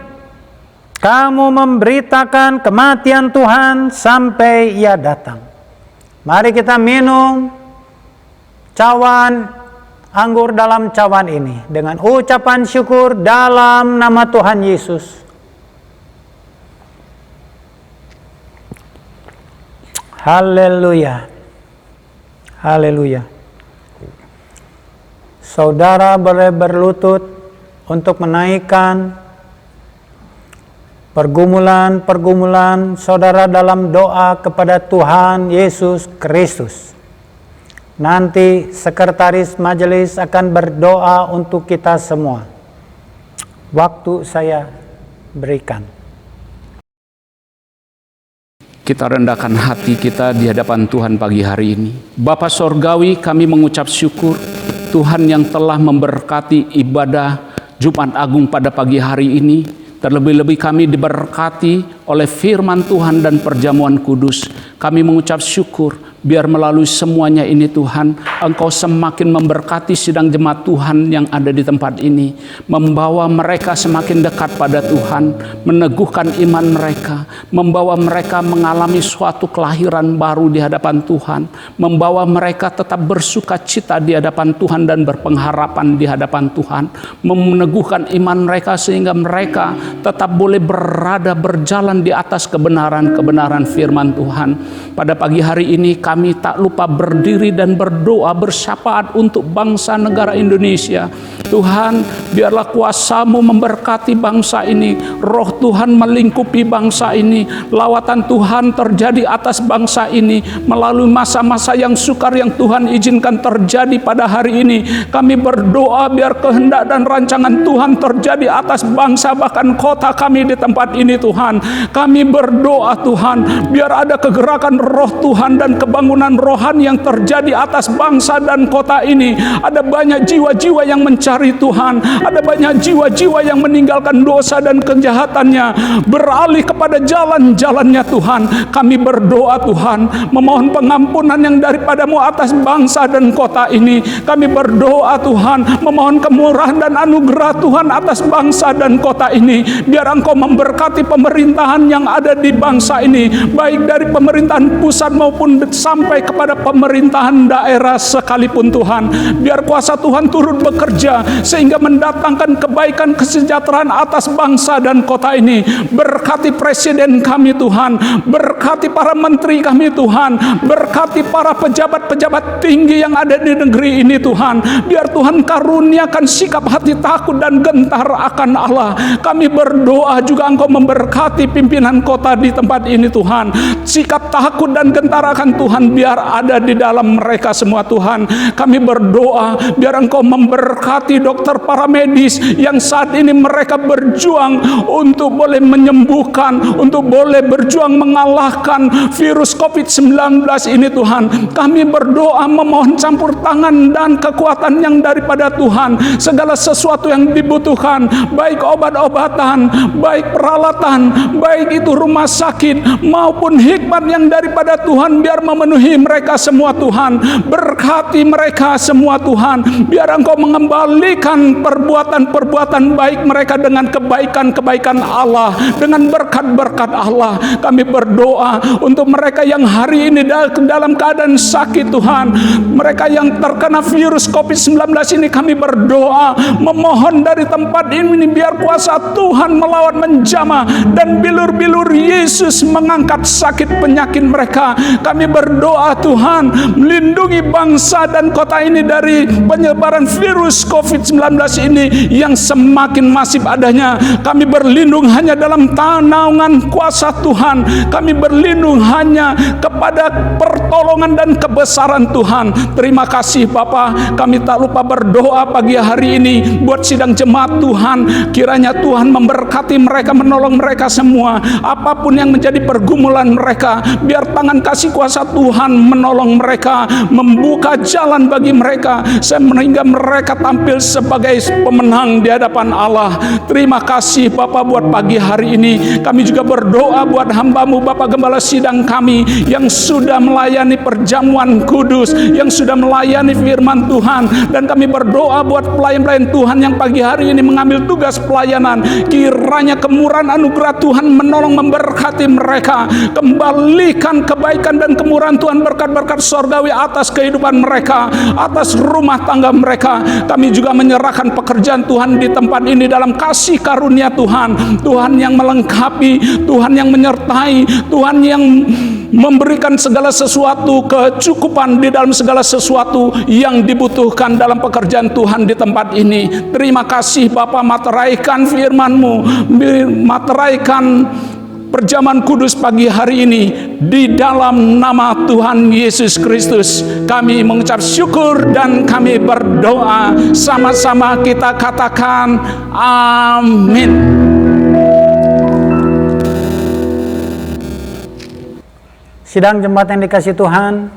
kamu memberitakan kematian Tuhan sampai ia datang. Mari kita minum cawan anggur dalam cawan ini dengan ucapan syukur dalam nama Tuhan Yesus. Haleluya. Haleluya. Saudara boleh berlutut untuk menaikkan pergumulan-pergumulan saudara dalam doa kepada Tuhan Yesus Kristus. Nanti sekretaris majelis akan berdoa untuk kita semua. Waktu saya berikan. Kita rendahkan hati kita di hadapan Tuhan pagi hari ini. Bapa Sorgawi, kami mengucap syukur Tuhan yang telah memberkati ibadah Jumat Agung pada pagi hari ini. Terlebih-lebih kami diberkati oleh firman Tuhan dan perjamuan kudus. Kami mengucap syukur Biar melalui semuanya ini Tuhan, Engkau semakin memberkati sidang jemaat Tuhan yang ada di tempat ini, membawa mereka semakin dekat pada Tuhan, meneguhkan iman mereka, membawa mereka mengalami suatu kelahiran baru di hadapan Tuhan, membawa mereka tetap bersuka cita di hadapan Tuhan dan berpengharapan di hadapan Tuhan, meneguhkan iman mereka sehingga mereka tetap boleh berjalan di atas kebenaran firman Tuhan. Pada pagi hari ini kami tak lupa berdiri dan berdoa bersyafaat untuk bangsa negara Indonesia. Tuhan, biarlah kuasa-Mu memberkati bangsa ini, roh Tuhan melingkupi bangsa ini, lawatan Tuhan terjadi atas bangsa ini melalui masa-masa yang sukar yang Tuhan izinkan terjadi pada hari ini. Kami berdoa biar kehendak dan rancangan Tuhan terjadi atas bangsa bahkan kota kami di tempat ini Tuhan. Kami berdoa Tuhan, biar ada kegerakan roh Tuhan dan kebangunan rohani yang terjadi atas bangsa dan kota ini. Ada banyak jiwa-jiwa yang mencari Tuhan, ada banyak jiwa-jiwa yang meninggalkan dosa dan kejahatannya, beralih kepada jalan-jalannya Tuhan. Kami berdoa Tuhan, memohon pengampunan yang daripada-Mu atas bangsa dan kota ini. Kami berdoa Tuhan, memohon kemurahan dan anugerah Tuhan atas bangsa dan kota ini. Biar Engkau memberkati pemerintahan yang ada di bangsa ini, baik dari pemerintahan pusat maupun sampai kepada pemerintahan daerah sekalipun Tuhan. Biar kuasa Tuhan turut bekerja sehingga mendatangkan kebaikan kesejahteraan atas bangsa dan kota ini. Berkati presiden kami Tuhan, berkati para menteri kami Tuhan, berkati para pejabat-pejabat tinggi yang ada di negeri ini Tuhan. Biar Tuhan karuniakan sikap hati takut dan gentar akan Allah. Kami berdoa juga Engkau memberkati pimpinan kota di tempat ini Tuhan. Sikap takut dan gentar akan Tuhan biar ada di dalam mereka semua Tuhan. Kami berdoa biar Engkau memberkati dokter para medis yang saat ini mereka berjuang untuk boleh menyembuhkan, untuk boleh berjuang mengalahkan virus COVID-19 ini Tuhan. Kami berdoa memohon campur tangan dan kekuatan yang daripada Tuhan. Segala sesuatu yang dibutuhkan, baik obat-obatan, baik peralatan, baik itu rumah sakit maupun hikmat yang daripada Tuhan, biar memenuhi mereka semua Tuhan. Berkati mereka semua Tuhan, biar Engkau mengembalikan perbuatan-perbuatan baik mereka dengan kebaikan-kebaikan Allah, dengan berkat-berkat Allah. Kami berdoa untuk mereka yang hari ini dalam keadaan sakit Tuhan, mereka yang terkena virus COVID-19 ini, kami berdoa memohon dari tempat ini biar kuasa Tuhan melawan menjamah dan bilur-bilur Yesus mengangkat sakit penyakit mereka. Kami berdoa Tuhan, melindungi bangsa dan kota ini dari penyebaran virus COVID-19 ini yang semakin masif adanya. Kami berlindung hanya dalam naungan kuasa Tuhan. Kami berlindung hanya kepada pertolongan dan kebesaran Tuhan. Terima kasih Bapa. Kami tak lupa berdoa pagi hari ini buat sidang jemaat Tuhan. Kiranya Tuhan memberkati mereka, menolong mereka semua. Apapun yang menjadi pergumulan mereka, biar tangan kasih kuasa Tuhan menolong mereka, membuka jalan bagi mereka sehingga mereka tampil sebagai pemenang di hadapan Allah. Terima kasih Bapak buat pagi hari ini. Kami juga berdoa buat hamba-Mu Bapak Gembala sidang kami yang sudah melayani perjamuan kudus, yang sudah melayani firman Tuhan, dan kami berdoa buat pelayan-pelayan Tuhan yang pagi hari ini mengambil tugas pelayanan. Kiranya kemurahan anugerah Tuhan menolong memberkati mereka, kembalikan kebaikan dan kemurahan Tuhan, berkat-berkat sorgawi atas kehidupan mereka, atas rumah tangga mereka. Kami juga menyerahkan pekerjaan Tuhan di tempat ini dalam kasih karunia Tuhan. Tuhan yang melengkapi, Tuhan yang menyertai, Tuhan yang memberikan segala sesuatu kecukupan di dalam segala sesuatu yang dibutuhkan dalam pekerjaan Tuhan di tempat ini. Terima kasih Bapa, materaikan firman-Mu, materaikan perjamuan kudus pagi hari ini di dalam nama Tuhan Yesus Kristus. Kami mengucap syukur dan kami berdoa. Sama-sama kita katakan amin. Sidang jemaat yang dikasihi Tuhan,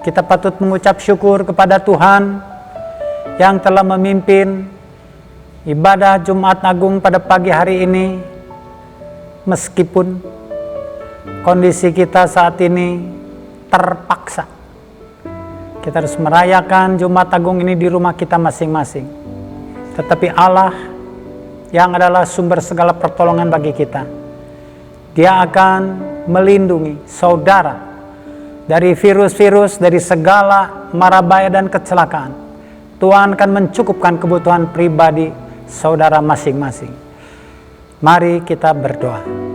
kita patut mengucap syukur kepada Tuhan yang telah memimpin ibadah Jumat Agung pada pagi hari ini. Meskipun kondisi kita saat ini terpaksa. Kita harus merayakan Jumat Agung ini di rumah kita masing-masing. Tetapi Allah yang adalah sumber segala pertolongan bagi kita, Dia akan melindungi saudara dari virus-virus, dari segala mara bahaya dan kecelakaan. Tuhan akan mencukupkan kebutuhan pribadi saudara masing-masing. Mari kita berdoa.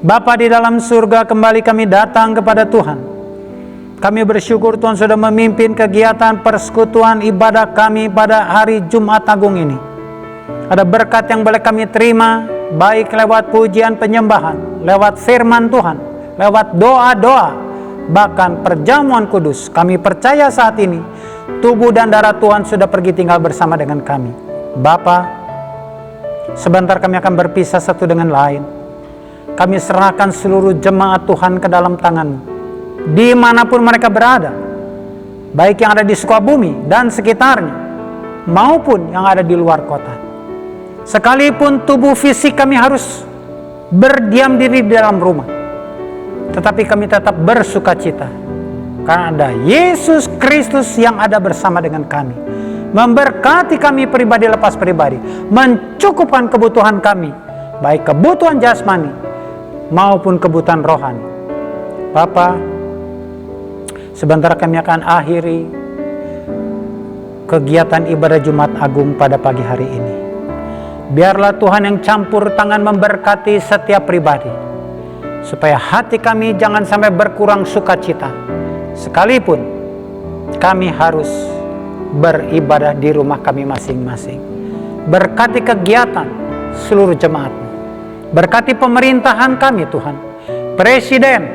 Bapa di dalam surga, kembali kami datang kepada Tuhan. Kami bersyukur Tuhan sudah memimpin kegiatan persekutuan ibadah kami pada hari Jumat Agung ini. Ada berkat yang boleh kami terima, baik lewat pujian penyembahan, lewat firman Tuhan, lewat doa-doa, bahkan perjamuan kudus. Kami percaya saat ini, tubuh dan darah Tuhan sudah pergi tinggal bersama dengan kami. Bapa, sebentar kami akan berpisah satu dengan lain. Kami serahkan seluruh jemaat Tuhan ke dalam tangan-Mu, dimanapun mereka berada, baik yang ada di Sukabumi dan sekitarnya, maupun yang ada di luar kota. Sekalipun tubuh fisik kami harus berdiam diri di dalam rumah, tetapi kami tetap bersuka cita, karena ada Yesus Kristus yang ada bersama dengan kami, memberkati kami pribadi lepas pribadi, mencukupkan kebutuhan kami, baik kebutuhan jasmani maupun kebutuhan rohani. Bapa, sebentar kami akan akhiri kegiatan ibadah Jumat Agung pada pagi hari ini. Biarlah Tuhan yang campur tangan memberkati setiap pribadi, supaya hati kami jangan sampai berkurang sukacita, sekalipun kami harus beribadah di rumah kami masing-masing. Berkati kegiatan seluruh jemaat. Berkati pemerintahan kami Tuhan. Presiden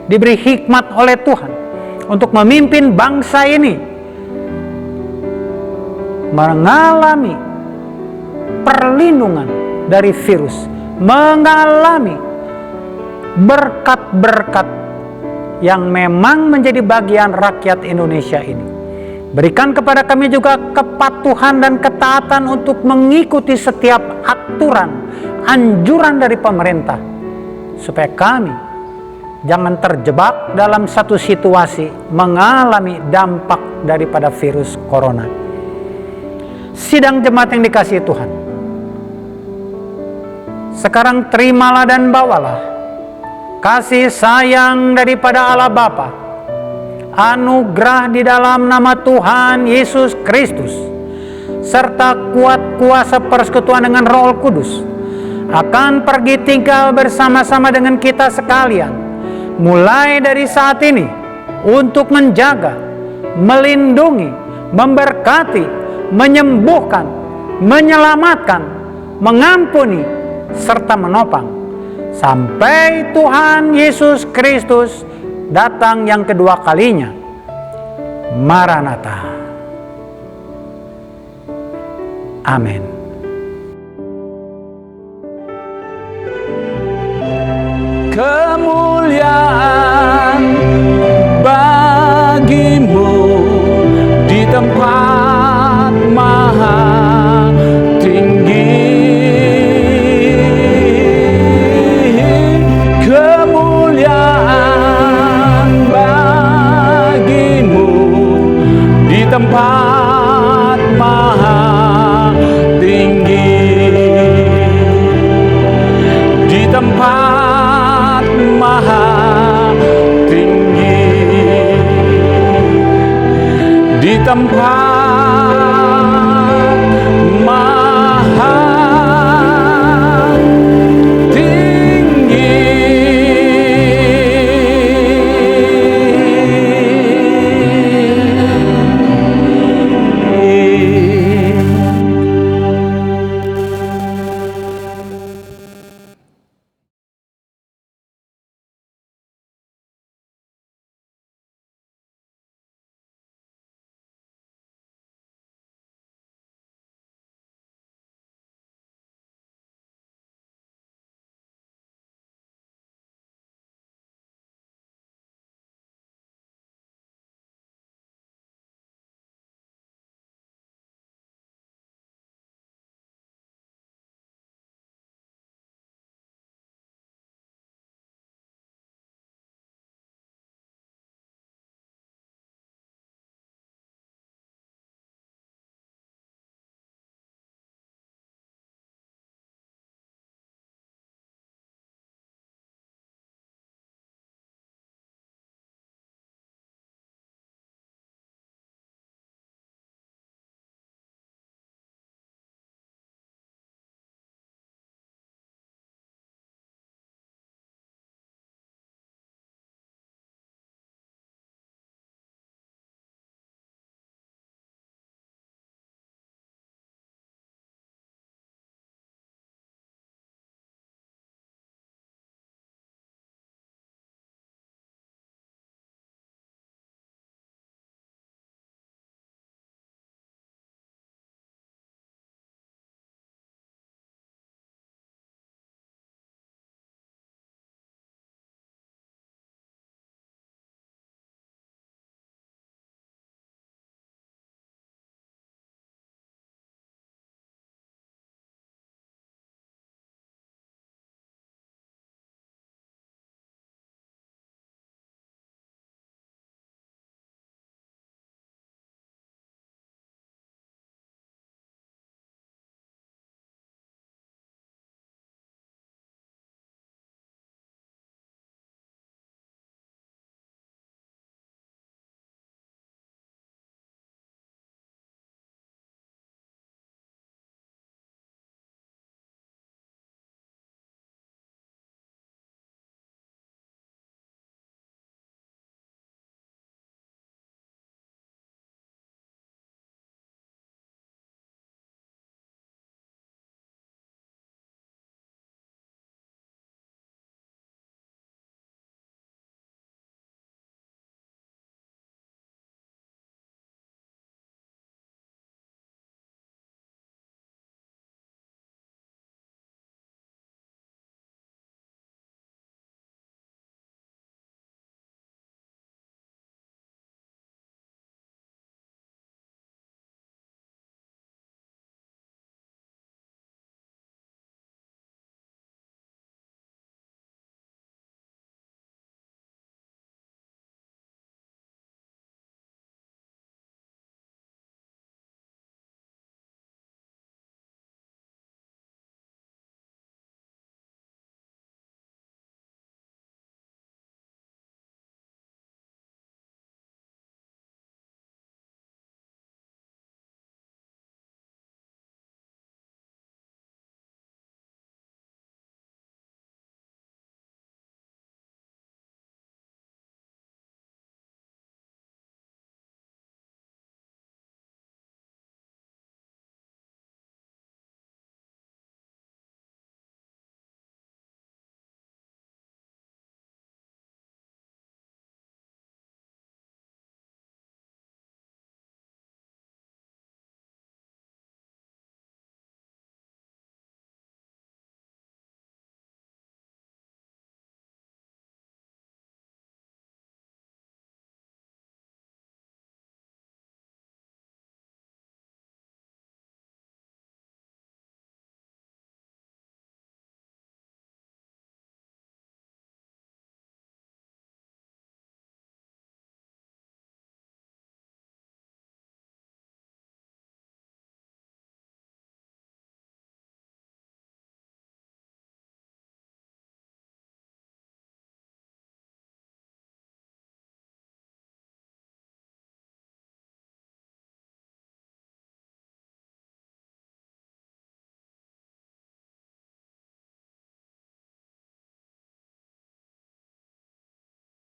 diberi hikmat oleh Tuhan untuk memimpin bangsa ini mengalami perlindungan dari virus, mengalami berkat-berkat yang memang menjadi bagian rakyat Indonesia ini. Berikan kepada kami juga kepatuhan dan ketaatan untuk mengikuti setiap aturan, anjuran dari pemerintah, supaya kami jangan terjebak dalam satu situasi mengalami dampak daripada virus corona. Sidang jemaat yang dikasihi Tuhan, sekarang terimalah dan bawalah kasih sayang daripada Allah Bapa, anugerah di dalam nama Tuhan Yesus Kristus, serta kuat kuasa persekutuan dengan Roh Kudus akan pergi tinggal bersama-sama dengan kita sekalian, mulai dari saat ini, untuk menjaga, melindungi, memberkati, menyembuhkan, menyelamatkan, mengampuni, serta menopang, sampai Tuhan Yesus Kristus datang yang kedua kalinya. Maranatha. Amin. Kemuliaan bagimu di tempat maha tinggi. Kemuliaan bagimu di tempat maha tinggi. Di tempat maha tinggi, di tempat